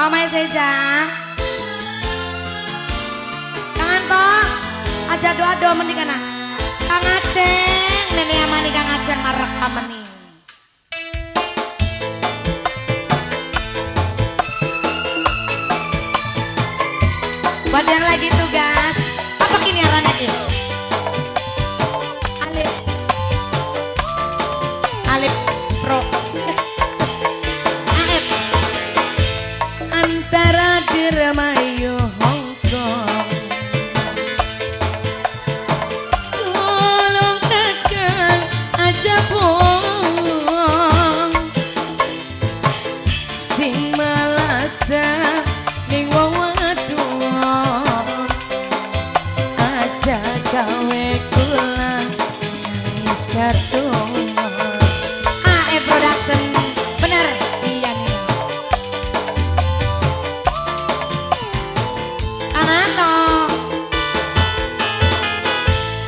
Mama Seja. Kang Anto, aja doa-doa mending kana. Kang Aceng, nenek amani Kang Aceng ngerekam mending. Buat yang lagi tugas, apa kini arahnya ini? Alif, Alif Pro. Aep. Antara Dermayu Hongkong, tolong kakak aja bohong, sing malasa ning wong wadon, aja gawe kula nangis kartun. AE Production, bener iya nih. Kang Anto,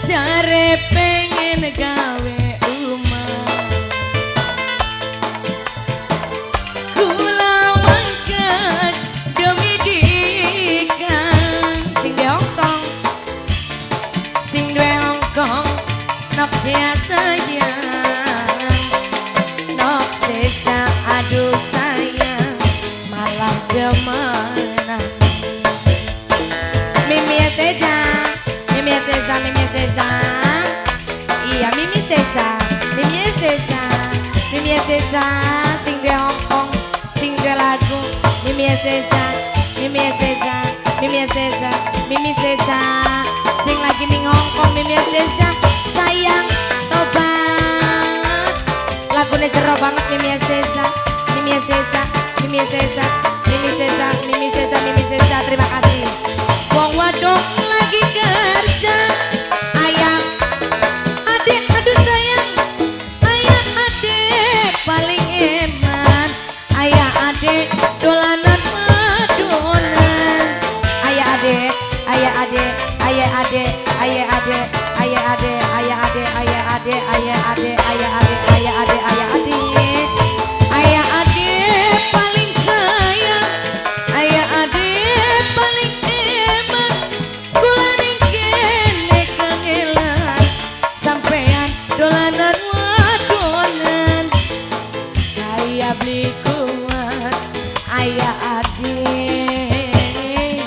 jare pengen gawe umah, kula mangkat demi dikan sing di Hongkong, sing duwe Hongkong nok cia sayang, nok Seja aduh sayang malah demenan. Mimi Seja, Mimi Seja, Mimi Seja, iya Mimi Seja, Mimi Seja, Mimi Seja, sing di Hongkong, sing di lagu, Mimi Seja, Mimi Seja, Mimi Seja, Mimi Seja, sing lagi ning Hongkong, Mimi Seja, sayang tobat, lagunya jero banget Mimi Seja, Mimi Seja, Mimi Seja, Mimi Seja, Mimi Seja, Mimi Seja, terima kasih. Wong wadok lagi kerja, ayah, adik, aduh sayang, ayah, adik paling eman, ayah, adik dolanan madonan, ayah, adik, ayah, adik, ayah, adik, ayah, adik, ayah, adik, ayah, adik, ayah, adik, ayah, adik, ayah, adik, ayah, adik, ayah, adik, ayah, adik paling sayang, ayah, adik paling eman, kula ning kene kangelan, sampean dolanan wadonan, ayah beli kuat, ayah, adik,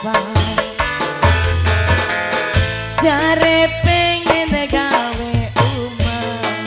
apa? Jare pengen gawe umah,